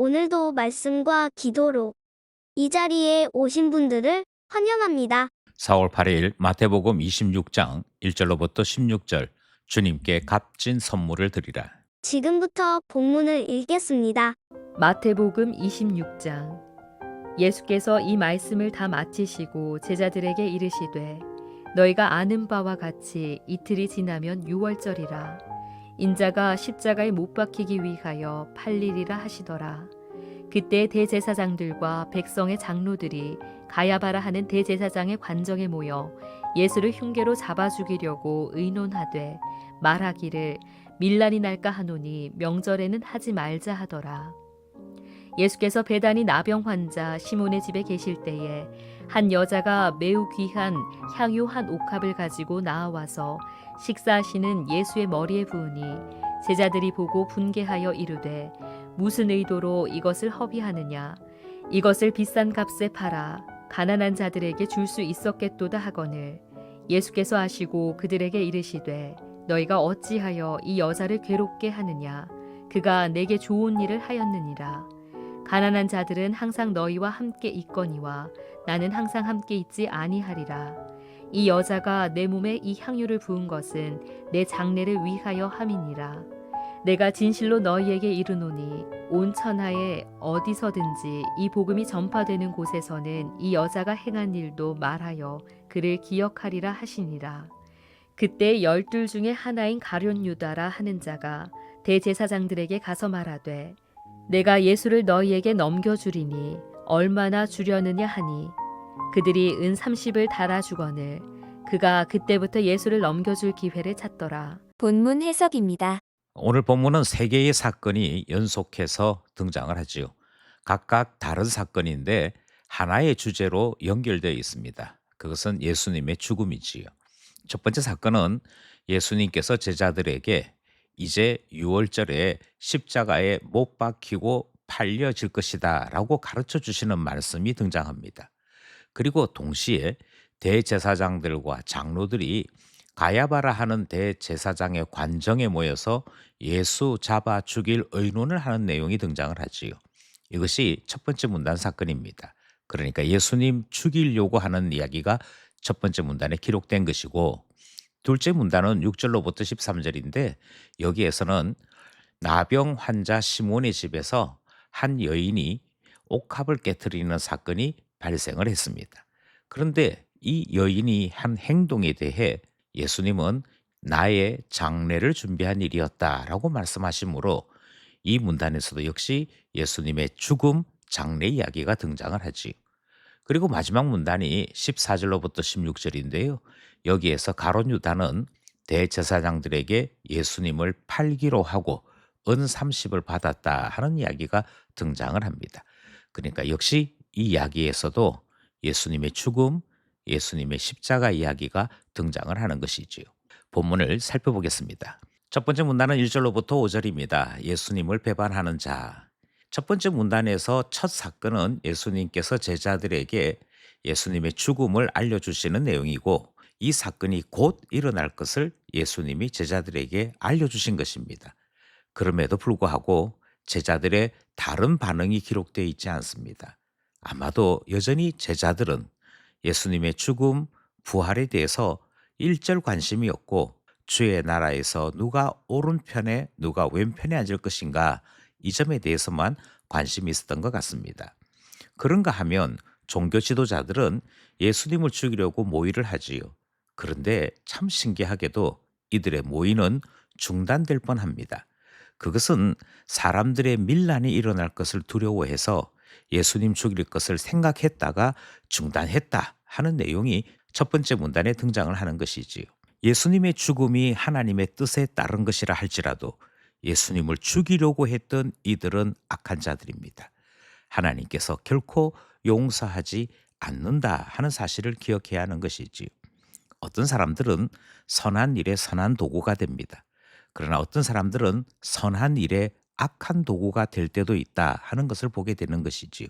오늘도 말씀과 기도로 이 자리에 오신 분들을 환영합니다. 4월 8일 마태복음 26장 1절로부터 16절 주님께 값진 선물을 드리라. 지금부터 본문을 읽겠습니다. 마태복음 26장. 예수께서 이 말씀을 다 마치시고 제자들에게 이르시되 너희가 아는 바와 같이 이틀이 지나면 유월절이라 인자가 십자가에 못 박히기 위하여 팔리리라 하시더라. 그때 대제사장들과 백성의 장로들이 가야바라 하는 대제사장의 관정에 모여 예수를 흉계로 잡아 죽이려고 의논하되 말하기를 밀란이 날까 하노니 명절에는 하지 말자 하더라. 예수께서 배단이 나병 환자 시몬의 집에 계실 때에 한 여자가 매우 귀한 향유 한 옥합을 가지고 나와서 식사하시는 예수의 머리에 부으니 제자들이 보고 분개하여 이르되 무슨 의도로 이것을 허비하느냐 이것을 비싼 값에 팔아 가난한 자들에게 줄 수 있었겠도다 하거늘 예수께서 아시고 그들에게 이르시되 너희가 어찌하여 이 여자를 괴롭게 하느냐 그가 내게 좋은 일을 하였느니라. 가난한 자들은 항상 너희와 함께 있거니와 나는 항상 함께 있지 아니하리라. 이 여자가 내 몸에 이 향유를 부은 것은 내 장례를 위하여 함이니라. 내가 진실로 너희에게 이르노니 온 천하에 어디서든지 이 복음이 전파되는 곳에서는 이 여자가 행한 일도 말하여 그를 기억하리라 하시니라. 그때 12 중에 하나인 가룟 유다라 하는 자가 대제사장들에게 가서 말하되 내가 예수를 너희에게 넘겨주리니 얼마나 주려느냐 하니 그들이 은 30을 달아주거늘 그가 그때부터 예수를 넘겨줄 기회를 찾더라. 본문 해석입니다. 오늘 본문은 세 개의 사건이 연속해서 등장을 하지요. 각각 다른 사건인데 하나의 주제로 연결되어 있습니다. 그것은 예수님의 죽음이지요. 첫 번째 사건은 예수님께서 제자들에게 이제 유월절에 십자가에 못 박히고 팔려질 것이다 라고 가르쳐 주시는 말씀이 등장합니다. 그리고 동시에 대제사장들과 장로들이 가야바라 하는 대제사장의 관정에 모여서 예수 잡아 죽일 의논을 하는 내용이 등장을 하지요. 이것이 첫 번째 문단 사건입니다. 그러니까 예수님 죽이려고 하는 이야기가 첫 번째 문단에 기록된 것이고 둘째 문단은 6절로부터 13절인데 여기에서는 나병 환자 시몬의 집에서 한 여인이 옥합을 깨트리는 사건이 발생을 했습니다. 그런데 이 여인이 한 행동에 대해 예수님은 나의 장례를 준비한 일이었다라고 말씀하시므로 이 문단에서도 역시 예수님의 죽음, 장례 이야기가 등장을 하지. 그리고 마지막 문단이 14절로부터 16절인데요. 여기에서 가룟 유다는 대제사장들에게 예수님을 팔기로 하고 은 30을 받았다 하는 이야기가 등장을 합니다. 그러니까 역시 이 이야기에서도 예수님의 죽음, 예수님의 십자가 이야기가 등장을 하는 것이지요. 본문을 살펴보겠습니다. 첫 번째 문단은 1절로부터 5절입니다. 예수님을 배반하는 자. 첫 번째 문단에서 첫 사건은 예수님께서 제자들에게 예수님의 죽음을 알려주시는 내용이고 이 사건이 곧 일어날 것을 예수님이 제자들에게 알려주신 것입니다. 그럼에도 불구하고 제자들의 다른 반응이 기록되어 있지 않습니다. 아마도 여전히 제자들은 예수님의 죽음, 부활에 대해서 일절 관심이 없고 주의 나라에서 누가 오른편에 누가 왼편에 앉을 것인가 이 점에 대해서만 관심이 있었던 것 같습니다. 그런가 하면 종교 지도자들은 예수님을 죽이려고 모의를 하지요. 그런데 참 신기하게도 이들의 모의는 중단될 뻔합니다. 그것은 사람들의 밀란이 일어날 것을 두려워해서 예수님 죽일 것을 생각했다가 중단했다 하는 내용이 첫 번째 문단에 등장을 하는 것이지요. 예수님의 죽음이 하나님의 뜻에 따른 것이라 할지라도 예수님을 죽이려고 했던 이들은 악한 자들입니다. 하나님께서 결코 용서하지 않는다 하는 사실을 기억해야 하는 것이지요. 어떤 사람들은 선한 일에 선한 도구가 됩니다. 그러나 어떤 사람들은 선한 일에 악한 도구가 될 때도 있다 하는 것을 보게 되는 것이지요.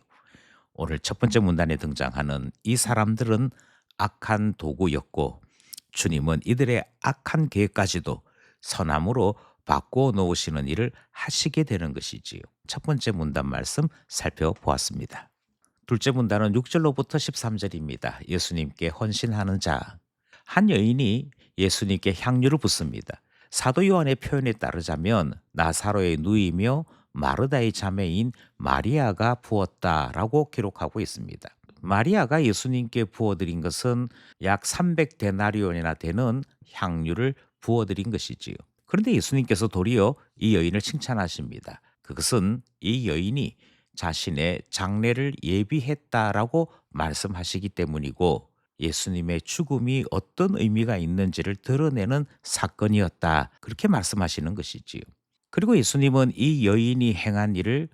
오늘 첫 번째 문단에 등장하는 이 사람들은 악한 도구였고 주님은 이들의 악한 계획까지도 선함으로 바꿔 놓으시는 일을 하시게 되는 것이지요. 첫 번째 문단 말씀 살펴보았습니다. 둘째 문단은 6절로부터 13절입니다. 예수님께 헌신하는 자. 한 여인이 예수님께 향유를 붓습니다. 사도 요한의 표현에 따르자면 나사로의 누이며 마르다의 자매인 마리아가 부었다라고 기록하고 있습니다. 마리아가 예수님께 부어드린 것은 약 300데나리온이나 되는 향유를 부어드린 것이지요. 그런데 예수님께서 도리어 이 여인을 칭찬하십니다. 그것은 이 여인이 자신의 장례를 예비했다라고 말씀하시기 때문이고 예수님의 죽음이 어떤 의미가 있는지를 드러내는 사건이었다. 그렇게 말씀하시는 것이지요. 그리고 예수님은 이 여인이 행한 일을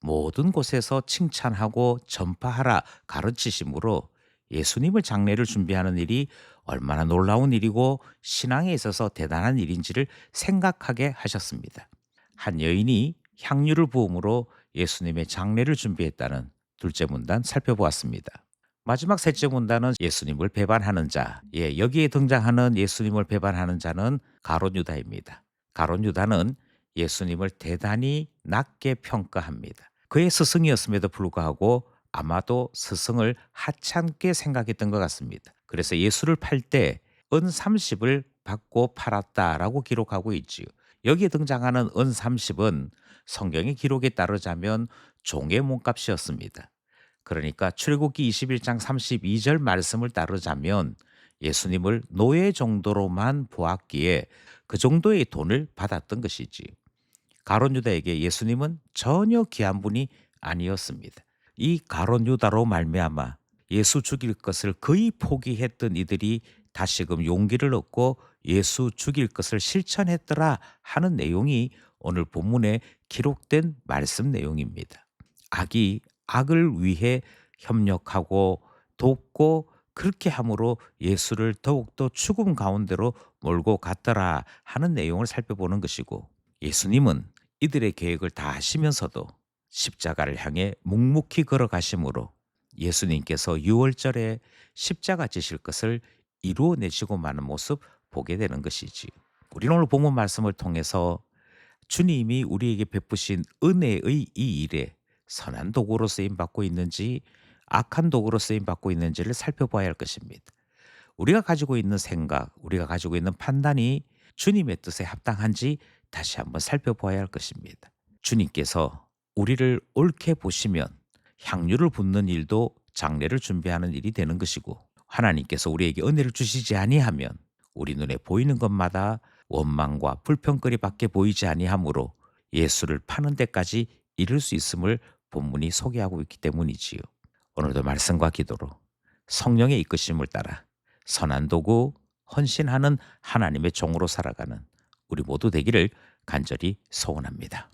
모든 곳에서 칭찬하고 전파하라 가르치심으로 예수님을 장례를 준비하는 일이 얼마나 놀라운 일이고 신앙에 있어서 대단한 일인지를 생각하게 하셨습니다. 한 여인이 향유를 부음으로 예수님의 장례를 준비했다는 둘째 문단 살펴보았습니다. 마지막 셋째 문단은 예수님을 배반하는 자. 여기에 등장하는 예수님을 배반하는 자는 가룟 유다입니다. 가룟 유다는 예수님을 대단히 낮게 평가합니다. 그의 스승이었음에도 불구하고 아마도 스승을 하찮게 생각했던 것 같습니다. 그래서 예수를 팔 때 은 30을 받고 팔았다라고 기록하고 있지요. 여기에 등장하는 은 30은 성경의 기록에 따르자면 종의 몸값이었습니다. 그러니까 출애굽기 21장 32절 말씀을 따르자면 예수님을 노예 정도로만 보았기에 그 정도의 돈을 받았던 것이지. 가룟 유다에게 예수님은 전혀 귀한 분이 아니었습니다. 이 가룟 유다로 말미암아 예수 죽일 것을 거의 포기했던 이들이 다시금 용기를 얻고 예수 죽일 것을 실천했더라 하는 내용이 오늘 본문에 기록된 말씀 내용입니다. 악이 악을 위해 협력하고 돕고 그렇게 함으로 예수를 더욱더 죽음 가운데로 몰고 갔더라 하는 내용을 살펴보는 것이고 예수님은 이들의 계획을 다 아시면서도 십자가를 향해 묵묵히 걸어가심으로 예수님께서 유월절에 십자가 지실 것을 이루어내시고 마는 모습 보게 되는 것이지. 우리는 오늘 본문 말씀을 통해서 주님이 우리에게 베푸신 은혜의 이 일에 선한 도구로 쓰임받고 있는지 악한 도구로 쓰임받고 있는지를 살펴봐야 할 것입니다. 우리가 가지고 있는 생각, 우리가 가지고 있는 판단이 주님의 뜻에 합당한지 다시 한번 살펴봐야 할 것입니다. 주님께서 우리를 옳게 보시면 향유를 붓는 일도 장례를 준비하는 일이 되는 것이고 하나님께서 우리에게 은혜를 주시지 아니하면 우리 눈에 보이는 것마다 원망과 불평거리밖에 보이지 아니하므로 예수를 파는 데까지 이를 수 있음을 본문이 소개하고 있기 때문이지요. 오늘도 말씀과 기도로 성령의 이끄심을 따라 선한 도구, 헌신하는 하나님의 종으로 살아가는 우리 모두 되기를 간절히 소원합니다.